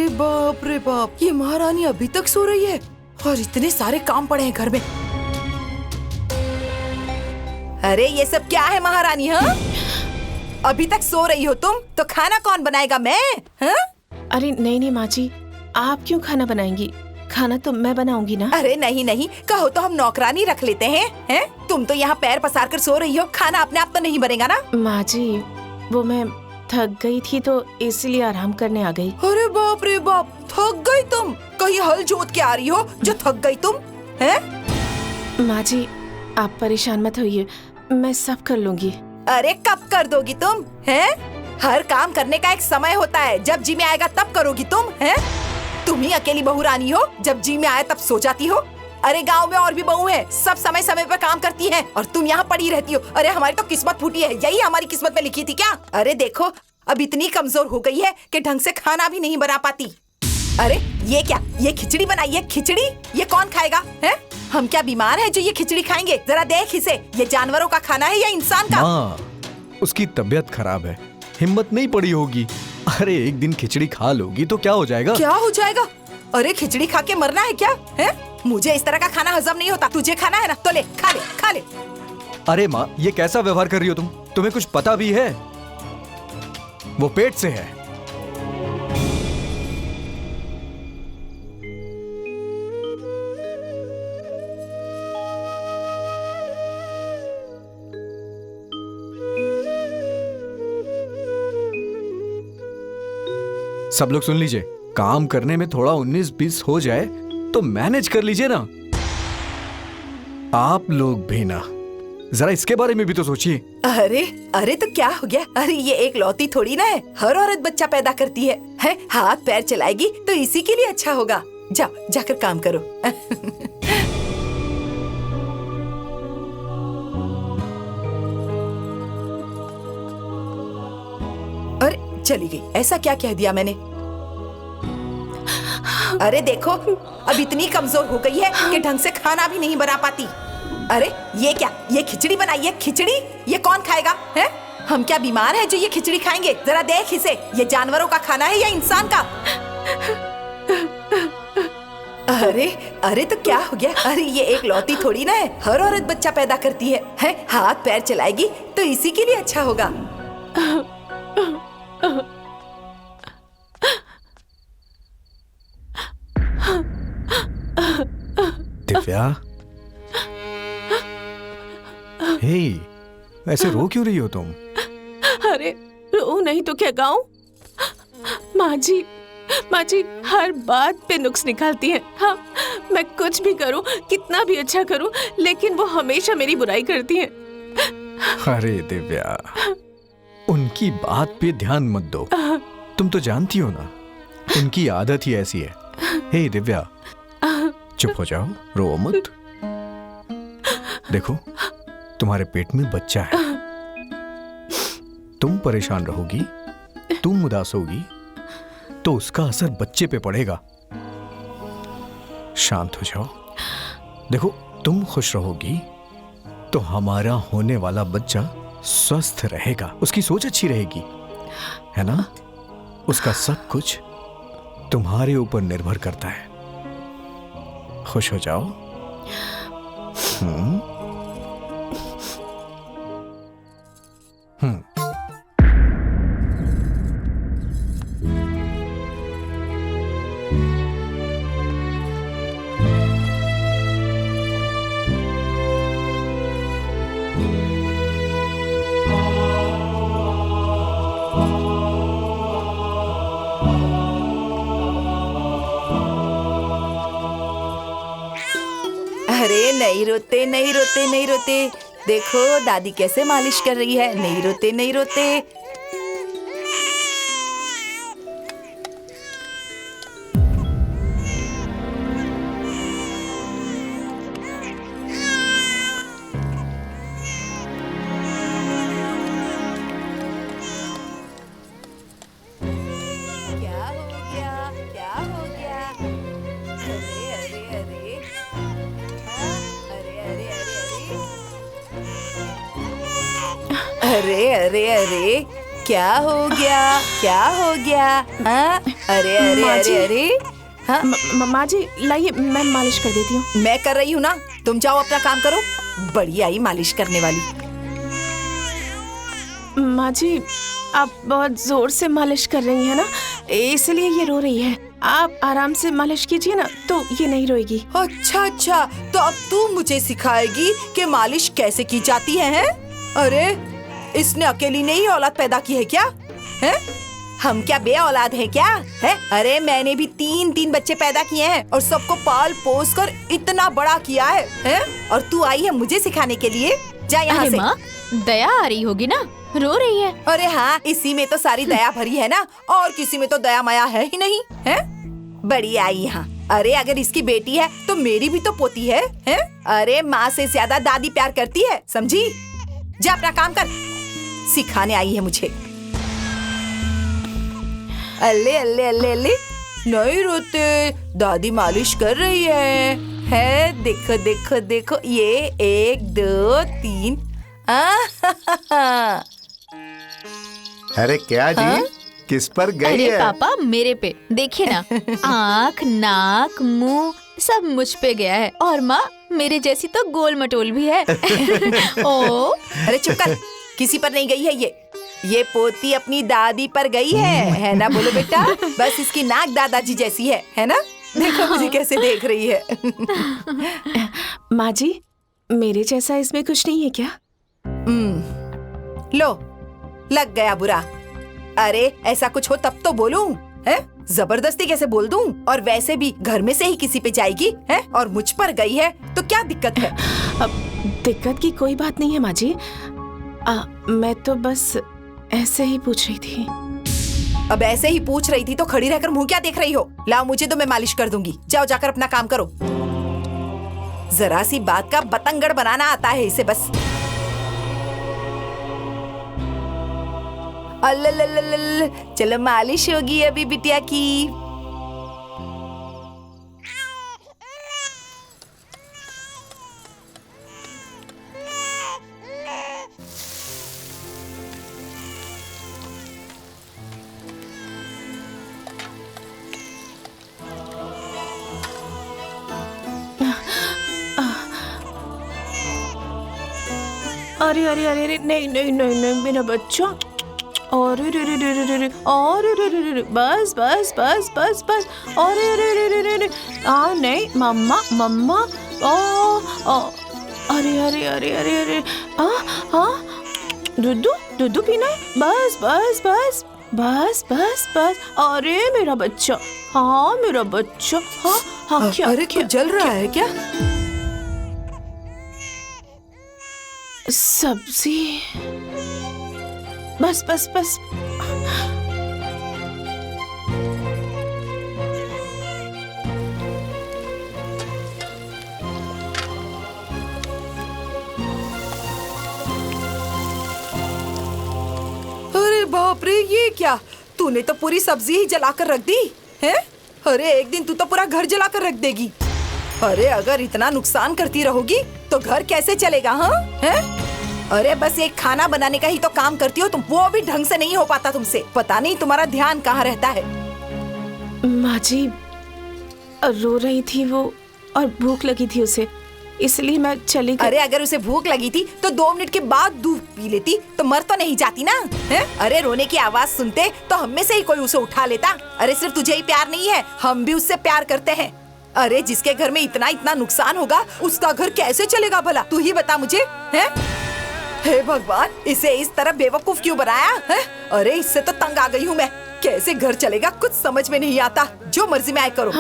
अरे बाप रे बाप, ये महारानी अभी तक सो रही है और इतने सारे काम पड़े हैं घर में। अरे ये सब क्या है महारानी? हाँ, अभी तक सो रही हो तुम? तो खाना कौन बनाएगा? मैं? हाँ? अरे नहीं माँ जी, आप क्यों खाना बनाएंगी? खाना तो मैं बनाऊंगी ना। अरे नहीं नहीं, कहो तो हम नौकरानी रख लेते हैं। हैं? तुम तो यहाँ पैर पसार कर सो रही हो, खाना अपने आप तो नहीं बनेगा ना? माँ जी, वो मैं थक गई थी तो इसलिए आराम करने आ गई। अरे बाप रे बाप, थक गई तुम? कहीं हल जोत के आ रही हो जो थक गई तुम? हैं? माँ जी, आप परेशान मत होइए, मैं सब कर लूंगी। अरे कब कर दोगी तुम? हैं? हर काम करने का एक समय होता है, जब जी में आएगा तब करोगी तुम। हैं? तुम ही अकेली बहू रानी हो, जब जी में आए तब सो जाती हो। अरे गांव में और भी बहू हैं, सब समय समय पर काम करती हैं और तुम यहाँ पड़ी रहती हो। अरे हमारी तो किस्मत फूटी है, यही हमारी किस्मत में लिखी थी क्या? अरे देखो, अब इतनी कमजोर हो गई है कि ढंग से खाना भी नहीं बना पाती। अरे ये क्या, ये खिचड़ी बनाई है? खिचड़ी ये कौन खाएगा? है? हम क्या बीमार हैं जो ये खिचड़ी खाएंगे? जरा देख इसे, ये जानवरों का खाना है या इंसान का? माँ, उसकी तबीयत खराब है, हिम्मत नहीं पड़ी होगी। अरे एक दिन खिचड़ी खा लोगी तो क्या हो जाएगा? क्या हो जाएगा? अरे खिचड़ी खा के मरना है क्या? है? मुझे इस तरह का खाना हजम नहीं होता। तुझे खाना है ना, तो ले, खा ले, खा ले। अरे माँ, ये कैसा व्यवहार कर रही हो तुम? तुम्हें कुछ पता भी है? वो पेट से है। सब लोग सुन लीजिए, काम करने में थोड़ा 19-20 हो जाए तो मैनेज कर लीजिए ना। आप लोग भी ना, जरा इसके बारे में भी तो सोचिए। अरे अरे तो क्या हो गया? अरे ये एक लौती थोड़ी ना है, हर औरत बच्चा पैदा करती है। हाथ पैर चलाएगी तो इसी के लिए अच्छा होगा। जाओ, जाकर काम करो। अरे चली गई, ऐसा क्या कह दिया मैंने? अरे देखो, अब इतनी कमजोर हो गई है कि ढंग से खाना भी नहीं बना पाती। अरे ये क्या, ये खिचड़ी बनाई है? खिचड़ी ये कौन खाएगा? है? हम क्या बीमार हैं जो ये खिचड़ी खाएंगे? जरा देख इसे, ये जानवरों का खाना है या इंसान का? अरे अरे तो क्या हो गया? अरे ये एक लौती थोड़ी ना है, हर औरत बच्चा पैदा करती है? हाथ पैर चलाएगी तो इसी के लिए अच्छा होगा। दिव्या, हे, ऐसे रो क्यों रही हो तुम? अरे रो नहीं तो क्या गाऊं? माँ जी हर बात पे नुक्स निकालती है। हाँ, मैं कुछ भी करूं, कितना भी अच्छा करूं, लेकिन वो हमेशा मेरी बुराई करती है। अरे दिव्या, उनकी बात पे ध्यान मत दो। तुम तो जानती हो ना, उनकी आदत ही ऐसी है। हे दिव्या, चुप हो जाओ, रो मत। देखो, तुम्हारे पेट में बच्चा है, तुम परेशान रहोगी, तुम उदास होगी तो उसका असर बच्चे पे पड़ेगा। शांत हो जाओ। देखो, तुम खुश रहोगी तो हमारा होने वाला बच्चा स्वस्थ रहेगा, उसकी सोच अच्छी रहेगी, है ना? उसका सब कुछ तुम्हारे ऊपर निर्भर करता है। खुश हो जाओ। अरे नहीं रोते, नहीं रोते, नहीं रोते। देखो दादी कैसे मालिश कर रही है। नहीं रोते, नहीं रोते। क्या हो गया? क्या हो गया? अरे अरे अरे, हाँ? अरे अरे अरे अरे, अरे अरे अरे, क्या हो गया? क्या हो गया? हाँ? अरे अरे माँ जी। अरे अरे हाँ, माँ जी लाइए, मैं मालिश कर देती हूँ। मैं कर रही हूँ ना, तुम जाओ अपना काम करो। बड़ी आई मालिश करने वाली। माँ जी आप बहुत जोर से मालिश कर रही हैं ना, इसलिए ये रो रही है। आप आराम से मालिश कीजिए ना, तो ये नहीं रोएगी। अच्छा अच्छा, तो अब तू मुझे सिखाएगी कि मालिश कैसे की जाती है, हैं? अरे इसने अकेली ने ही औलाद पैदा की है क्या? हैं? हम क्या बे औलाद है क्या? है? अरे मैंने भी 3 बच्चे पैदा किए हैं और सबको पाल पोस कर इतना बड़ा किया है, हैं? और तू आई है मुझे सिखाने के लिए? जा यहाँ अरे से। माँ, दया आ रही होगी ना, रो रही है। अरे हाँ, इसी में तो सारी दया भरी है ना, और किसी में तो दया माया है ही नहीं, है? बड़ी आई यहाँ। अरे अगर इसकी बेटी है तो मेरी भी तो पोती है, हैं? अरे माँ से ज्यादा दादी प्यार करती है, समझी? जा अपना काम कर, सिखाने आई है मुझे। अल्ले अल्ले अल्ले अल्ले, नहीं रोते, दादी मालिश कर रही है? देखो देखो देखो, ये 1 2 3। अरे क्या जी, हाँ? किस पर गई अरे है? पापा मेरे पे देखिए ना, आँख नाक मुंह सब मुझ पे गया है, और माँ मेरे जैसी तो गोल मटोल भी है। ओ अरे चुप कर, किसी पर नहीं गई है ये पोती अपनी दादी पर गई है ना? बोलो बेटा, बस इसकी नाक दादाजी जैसी है ना? देखो मुझे कैसे देख रही है। माँ जी मेरे जैसा इसमें कुछ नहीं है क्या? लो, लग गया बुरा। अरे ऐसा कुछ हो तब तो बोलूं, है? जबरदस्ती कैसे बोल दूं? और वैसे भी घर में से ही किसी पे जाएगी, है? और मुझ पर गई है तो क्या दिक्कत है? अब दिक्कत की कोई बात नहीं है माँ जी, मैं तो बस ऐसे ही पूछ रही थी। अब ऐसे ही पूछ रही थी तो खड़ी रहकर मुंह क्या देख रही हो? लाओ मुझे, तो मैं मालिश कर दूंगी। जाओ जाकर अपना काम करो। जरा सी बात का बतंगड़ बनाना आता है इसे बस। अल्लल्लल्लल्ल, चलो मालिश होगी अभी बिटिया की। अरे अरे अरे अरे, नहीं नहीं नहीं नहीं मेरा बच्चा। अरे रे रे रे रे रे रे, अरे रे रे रे रे, बस बस बस बस बस। अरे रे रे रे रे रे, नहीं मम्मा मम्मा, अरे अरे अरे अरे अरे, दूध दूध पीना है? बस बस बस बस बस बस। अरे मेरा बच्चा, हाँ मेरा बच्चा, हाँ हाँ। क्या अरे क्या जल रहा है क्या? सब्जी, बस बस बस। अरे बाप रे, ये क्या? तूने तो पूरी सब्जी ही जलाकर रख दी है? अरे एक दिन तू तो पूरा घर जलाकर रख देगी। अरे अगर इतना नुकसान करती रहोगी तो घर कैसे चलेगा? हाँ है? अरे बस एक खाना बनाने का ही तो काम करती हो तुम, वो भी ढंग से नहीं हो पाता तुमसे। पता नहीं तुम्हारा ध्यान कहाँ रहता है। माँ जी रो रही थी वो, और भूख लगी थी उसे, इसलिए मैं चली गई। अरे अगर उसे भूख लगी थी तो 2 मिनट के बाद दूध पी लेती तो मर तो नहीं जाती ना, है? अरे रोने की आवाज सुनते तो हम में से ही कोई उसे उठा लेता। अरे सिर्फ तुझे ही प्यार नहीं है, हम भी उससे प्यार करते हैं। अरे जिसके घर में इतना इतना नुकसान होगा उसका घर कैसे चलेगा भला? तू ही बता मुझे, है? हे भगवान, इसे इस तरह बेवकूफ क्यों बनाया है? अरे इससे तो तंग आ गई हूँ मैं। कैसे घर चलेगा कुछ समझ में नहीं आता। जो मर्जी में आए करो।